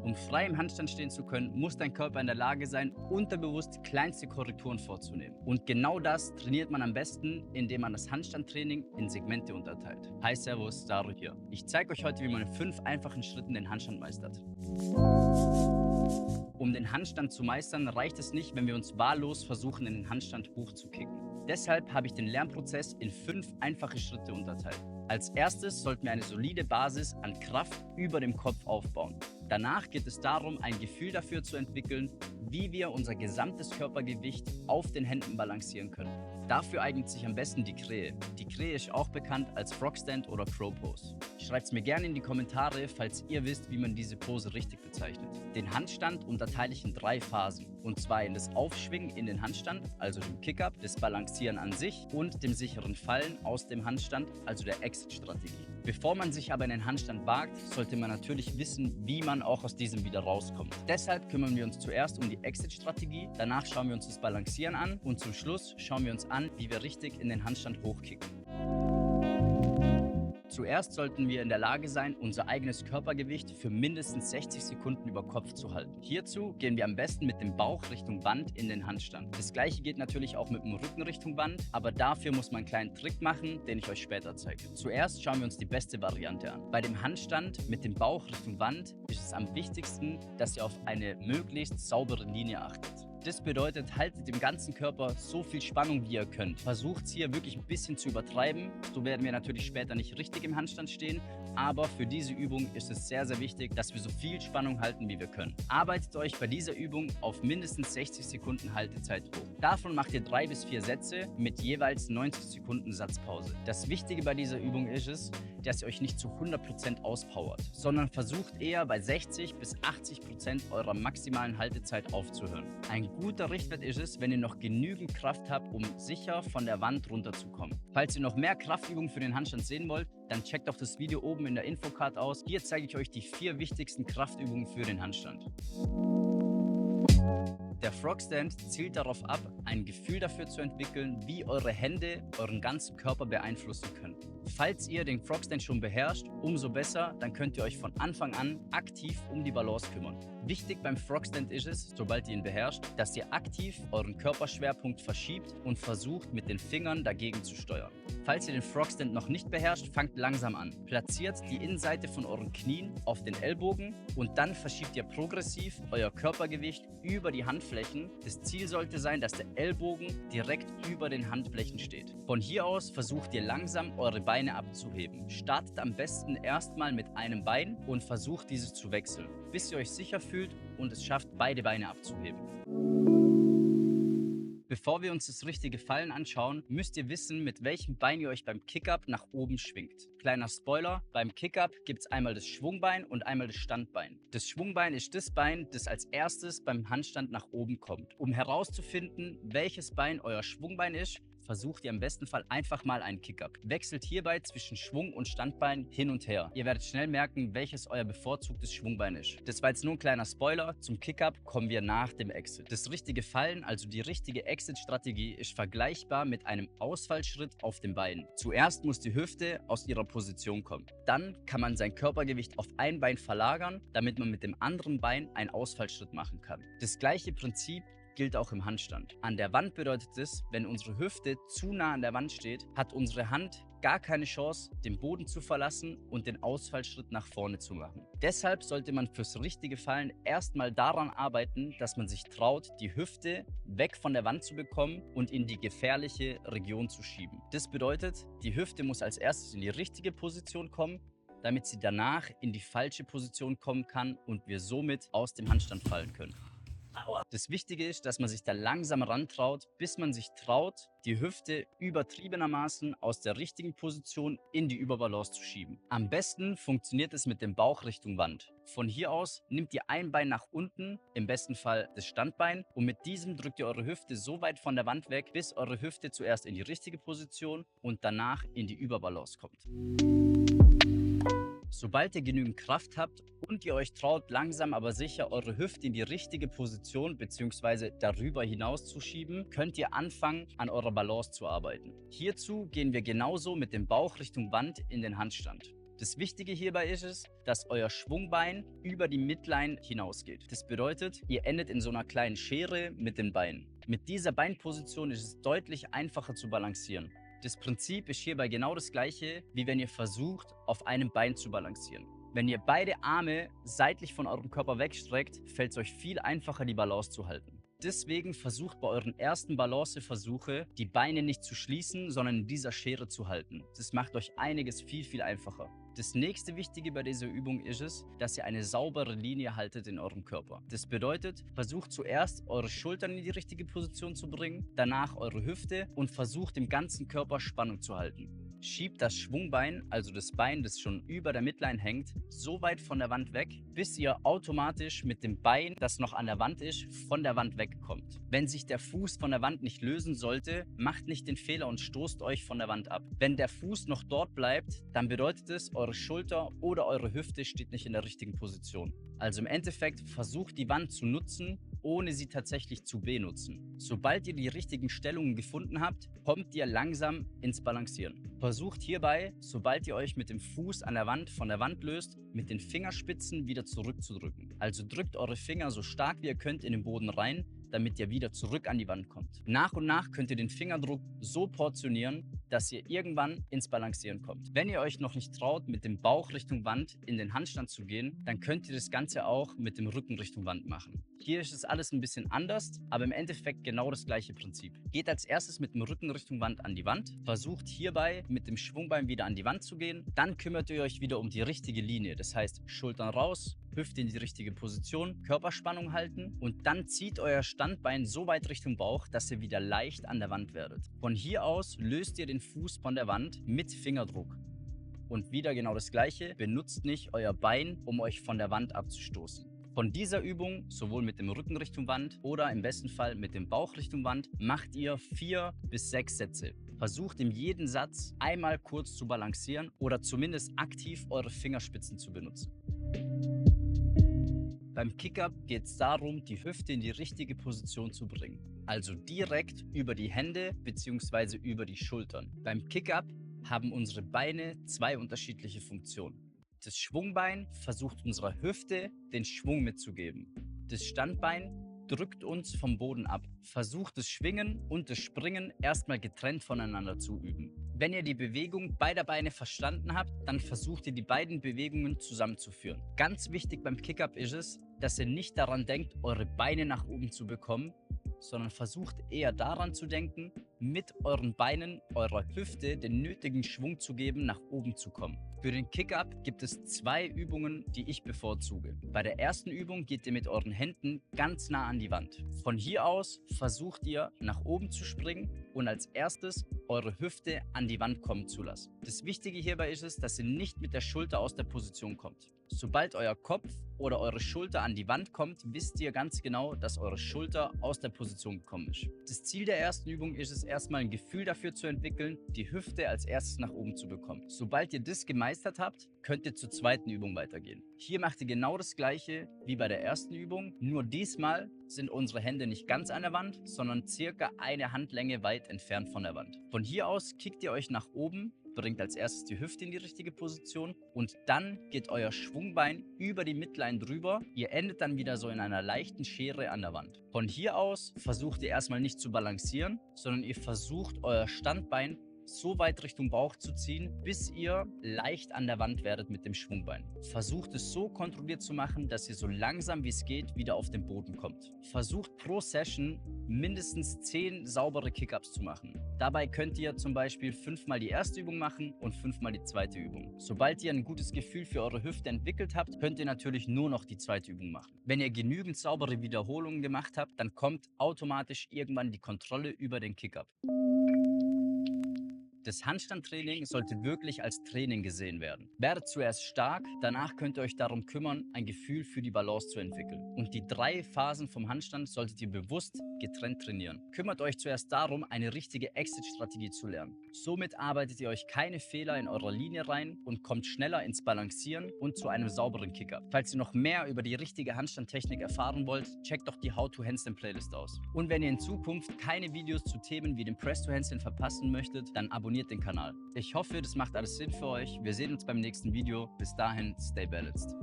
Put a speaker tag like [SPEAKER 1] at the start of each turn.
[SPEAKER 1] Um frei im Handstand stehen zu können, muss dein Körper in der Lage sein, unterbewusst kleinste Korrekturen vorzunehmen. Und genau das trainiert man am besten, indem man das Handstandtraining in Segmente unterteilt. Hi Servus, Daru hier. Ich zeige euch heute, wie man in 5 einfachen Schritten den Handstand meistert. Um den Handstand zu meistern, reicht es nicht, wenn wir uns wahllos versuchen, in den Handstand hochzukicken. Deshalb habe ich den Lernprozess in 5 einfache Schritte unterteilt. Als erstes sollten wir eine solide Basis an Kraft über dem Kopf aufbauen. Danach geht es darum, ein Gefühl dafür zu entwickeln, wie wir unser gesamtes Körpergewicht auf den Händen balancieren können. Dafür eignet sich am besten die Krähe. Die Krähe ist auch bekannt als Frogstand oder Crow Pose. Schreibt es mir gerne in die Kommentare, falls ihr wisst, wie man diese Pose richtig bezeichnet. Den Handstand unterteile ich in 3 Phasen. Und zwar in das Aufschwingen in den Handstand, also dem Kick-Up, das Balancieren an sich und dem sicheren Fallen aus dem Handstand, also der Exit-Strategie. Bevor man sich aber in den Handstand wagt, sollte man natürlich wissen, wie man auch aus diesem wieder rauskommt. Deshalb kümmern wir uns zuerst um die Exit-Strategie, danach schauen wir uns das Balancieren an und zum Schluss schauen wir uns an, wie wir richtig in den Handstand hochkicken. Zuerst sollten wir in der Lage sein, unser eigenes Körpergewicht für mindestens 60 Sekunden über Kopf zu halten. Hierzu gehen wir am besten mit dem Bauch Richtung Wand in den Handstand. Das gleiche geht natürlich auch mit dem Rücken Richtung Wand, aber dafür muss man einen kleinen Trick machen, den ich euch später zeige. Zuerst schauen wir uns die beste Variante an. Bei dem Handstand mit dem Bauch Richtung Wand ist es am wichtigsten, dass ihr auf eine möglichst saubere Linie achtet. Das bedeutet, haltet im ganzen Körper so viel Spannung, wie ihr könnt. Versucht es hier wirklich ein bisschen zu übertreiben. So werden wir natürlich später nicht richtig im Handstand stehen. Aber für diese Übung ist es sehr, sehr wichtig, dass wir so viel Spannung halten, wie wir können. Arbeitet euch bei dieser Übung auf mindestens 60 Sekunden Haltezeit hoch. Davon macht ihr 3 bis 4 Sätze mit jeweils 90 Sekunden Satzpause. Das Wichtige bei dieser Übung ist es, dass ihr euch nicht zu 100% auspowert, sondern versucht eher bei 60 bis 80% eurer maximalen Haltezeit aufzuhören. Ein guter Richtwert ist es, wenn ihr noch genügend Kraft habt, um sicher von der Wand runterzukommen. Falls ihr noch mehr Kraftübungen für den Handstand sehen wollt, dann checkt doch das Video oben in der Infocard aus. Hier zeige ich euch die 4 wichtigsten Kraftübungen für den Handstand. Der Frogstand zielt darauf ab, ein Gefühl dafür zu entwickeln, wie eure Hände euren ganzen Körper beeinflussen können. Falls ihr den Frogstand schon beherrscht, umso besser, dann könnt ihr euch von Anfang an aktiv um die Balance kümmern. Wichtig beim Frogstand ist es, sobald ihr ihn beherrscht, dass ihr aktiv euren Körperschwerpunkt verschiebt und versucht, mit den Fingern dagegen zu steuern. Falls ihr den Frogstand noch nicht beherrscht, fangt langsam an. Platziert die Innenseite von euren Knien auf den Ellbogen und dann verschiebt ihr progressiv euer Körpergewicht über die Handflächen. Das Ziel sollte sein, dass der Ellbogen direkt über den Handflächen steht. Von hier aus versucht ihr langsam eure Beine abzuheben. Startet am besten erstmal mit einem Bein und versucht dieses zu wechseln, bis ihr euch sicher fühlt und es schafft, beide Beine abzuheben. Bevor wir uns das richtige Fallen anschauen, müsst ihr wissen, mit welchem Bein ihr euch beim Kick-Up nach oben schwingt. Kleiner Spoiler, beim Kick-Up gibt es einmal das Schwungbein und einmal das Standbein. Das Schwungbein ist das Bein, das als erstes beim Handstand nach oben kommt. Um herauszufinden, welches Bein euer Schwungbein ist, versucht ihr im besten Fall einfach mal einen Kick-Up. Wechselt hierbei zwischen Schwung und Standbein hin und her. Ihr werdet schnell merken, welches euer bevorzugtes Schwungbein ist. Das war jetzt nur ein kleiner Spoiler. Zum Kick-Up kommen wir nach dem Exit. Das richtige Fallen, also die richtige Exit-Strategie, ist vergleichbar mit einem Ausfallschritt auf dem Bein. Zuerst muss die Hüfte aus ihrer Position kommen. Dann kann man sein Körpergewicht auf ein Bein verlagern, damit man mit dem anderen Bein einen Ausfallschritt machen kann. Das gleiche Prinzip gilt auch im Handstand. An der Wand bedeutet es, wenn unsere Hüfte zu nah an der Wand steht, hat unsere Hand gar keine Chance, den Boden zu verlassen und den Ausfallschritt nach vorne zu machen. Deshalb sollte man fürs richtige Fallen erstmal daran arbeiten, dass man sich traut, die Hüfte weg von der Wand zu bekommen und in die gefährliche Region zu schieben. Das bedeutet, die Hüfte muss als erstes in die richtige Position kommen, damit sie danach in die falsche Position kommen kann und wir somit aus dem Handstand fallen können. Das Wichtige ist, dass man sich da langsam rantraut, bis man sich traut, die Hüfte übertriebenermaßen aus der richtigen Position in die Überbalance zu schieben. Am besten funktioniert es mit dem Bauch Richtung Wand. Von hier aus nehmt ihr ein Bein nach unten, im besten Fall das Standbein, und mit diesem drückt ihr eure Hüfte so weit von der Wand weg, bis eure Hüfte zuerst in die richtige Position und danach in die Überbalance kommt. Sobald ihr genügend Kraft habt und ihr euch traut, langsam aber sicher eure Hüfte in die richtige Position bzw. darüber hinaus zu schieben, könnt ihr anfangen, an eurer Balance zu arbeiten. Hierzu gehen wir genauso mit dem Bauch Richtung Wand in den Handstand. Das Wichtige hierbei ist es, dass euer Schwungbein über die Midline hinausgeht. Das bedeutet, ihr endet in so einer kleinen Schere mit den Beinen. Mit dieser Beinposition ist es deutlich einfacher zu balancieren. Das Prinzip ist hierbei genau das gleiche, wie wenn ihr versucht, auf einem Bein zu balancieren. Wenn ihr beide Arme seitlich von eurem Körper wegstreckt, fällt es euch viel einfacher, die Balance zu halten. Deswegen versucht bei euren ersten Balanceversuche, die Beine nicht zu schließen, sondern in dieser Schere zu halten. Das macht euch einiges viel einfacher. Das nächste Wichtige bei dieser Übung ist es, dass ihr eine saubere Linie haltet in eurem Körper. Das bedeutet, versucht zuerst eure Schultern in die richtige Position zu bringen, danach eure Hüfte und versucht im ganzen Körper Spannung zu halten. Schiebt das Schwungbein, also das Bein, das schon über der Midline hängt, so weit von der Wand weg, bis ihr automatisch mit dem Bein, das noch an der Wand ist, von der Wand wegkommt. Wenn sich der Fuß von der Wand nicht lösen sollte, macht nicht den Fehler und stoßt euch von der Wand ab. Wenn der Fuß noch dort bleibt, dann bedeutet es, eure Schulter oder eure Hüfte steht nicht in der richtigen Position. Also im Endeffekt versucht die Wand zu nutzen, ohne sie tatsächlich zu benutzen. Sobald ihr die richtigen Stellungen gefunden habt, kommt ihr langsam ins Balancieren. Versucht hierbei, sobald ihr euch mit dem Fuß an der Wand von der Wand löst, mit den Fingerspitzen wieder zurückzudrücken. Also drückt eure Finger so stark wie ihr könnt in den Boden rein, damit ihr wieder zurück an die Wand kommt. Nach und nach könnt ihr den Fingerdruck so portionieren, dass ihr irgendwann ins Balancieren kommt. Wenn ihr euch noch nicht traut, mit dem Bauch Richtung Wand in den Handstand zu gehen, dann könnt ihr das Ganze auch mit dem Rücken Richtung Wand machen. Hier ist es alles ein bisschen anders, aber im Endeffekt genau das gleiche Prinzip. Geht als erstes mit dem Rücken Richtung Wand an die Wand, versucht hierbei mit dem Schwungbein wieder an die Wand zu gehen, dann kümmert ihr euch wieder um die richtige Linie, das heißt Schultern raus, Hüfte in die richtige Position, Körperspannung halten und dann zieht euer Standbein so weit Richtung Bauch, dass ihr wieder leicht an der Wand werdet. Von hier aus löst ihr den Fuß von der Wand mit Fingerdruck. Und wieder genau das gleiche, benutzt nicht euer Bein, um euch von der Wand abzustoßen. Von dieser Übung, sowohl mit dem Rücken Richtung Wand oder im besten Fall mit dem Bauch Richtung Wand, macht ihr 4 bis 6 Sätze. Versucht in jedem Satz einmal kurz zu balancieren oder zumindest aktiv eure Fingerspitzen zu benutzen. Beim Kick-Up geht es darum, die Hüfte in die richtige Position zu bringen. Also direkt über die Hände bzw. über die Schultern. Beim Kick-Up haben unsere Beine 2 unterschiedliche Funktionen. Das Schwungbein versucht unserer Hüfte den Schwung mitzugeben. Das Standbein drückt uns vom Boden ab. Versucht das Schwingen und das Springen erstmal getrennt voneinander zu üben. Wenn ihr die Bewegung beider Beine verstanden habt, dann versucht ihr die beiden Bewegungen zusammenzuführen. Ganz wichtig beim Kick-Up ist es, dass ihr nicht daran denkt, eure Beine nach oben zu bekommen, sondern versucht eher daran zu denken, mit euren Beinen eurer Hüfte den nötigen Schwung zu geben, nach oben zu kommen. Für den Kick-Up gibt es 2 Übungen, die ich bevorzuge. Bei der ersten Übung geht ihr mit euren Händen ganz nah an die Wand. Von hier aus versucht ihr nach oben zu springen und als erstes eure Hüfte an die Wand kommen zu lassen. Das Wichtige hierbei ist es, dass ihr nicht mit der Schulter aus der Position kommt. Sobald euer Kopf oder eure Schulter an die Wand kommt, wisst ihr ganz genau, dass eure Schulter aus der Position gekommen ist. Das Ziel der ersten Übung ist es, erstmal ein Gefühl dafür zu entwickeln, die Hüfte als erstes nach oben zu bekommen. Sobald ihr das gemeistert habt, könnt ihr zur zweiten Übung weitergehen. Hier macht ihr genau das gleiche wie bei der ersten Übung, nur diesmal sind unsere Hände nicht ganz an der Wand, sondern circa eine Handlänge weit entfernt von der Wand. Von hier aus kickt ihr euch nach oben, bringt als erstes die Hüfte in die richtige Position und dann geht euer Schwungbein über die Midline drüber. Ihr endet dann wieder so in einer leichten Schere an der Wand. Von hier aus versucht ihr erstmal nicht zu balancieren, sondern ihr versucht euer Standbein so weit Richtung Bauch zu ziehen, bis ihr leicht an der Wand werdet mit dem Schwungbein. Versucht es so kontrolliert zu machen, dass ihr so langsam wie es geht wieder auf den Boden kommt. Versucht pro Session mindestens 10 saubere Kick-Ups zu machen. Dabei könnt ihr zum Beispiel 5-mal die erste Übung machen und 5-mal die zweite Übung. Sobald ihr ein gutes Gefühl für eure Hüfte entwickelt habt, könnt ihr natürlich nur noch die zweite Übung machen. Wenn ihr genügend saubere Wiederholungen gemacht habt, dann kommt automatisch irgendwann die Kontrolle über den Kick-Up. Das Handstandtraining sollte wirklich als Training gesehen werden. Werdet zuerst stark, danach könnt ihr euch darum kümmern, ein Gefühl für die Balance zu entwickeln. Und die 3 Phasen vom Handstand solltet ihr bewusst getrennt trainieren. Kümmert euch zuerst darum, eine richtige Exit-Strategie zu lernen. Somit arbeitet ihr euch keine Fehler in eurer Linie rein und kommt schneller ins Balancieren und zu einem sauberen Kick-Up. Falls ihr noch mehr über die richtige Handstandtechnik erfahren wollt, checkt doch die How-to-Handstand Playlist aus. Und wenn ihr in Zukunft keine Videos zu Themen wie dem Press-to-Handstand verpassen möchtet, dann abonniert abonniert den Kanal. Ich hoffe, das macht alles Sinn für euch. Wir sehen uns beim nächsten Video. Bis dahin, stay balanced.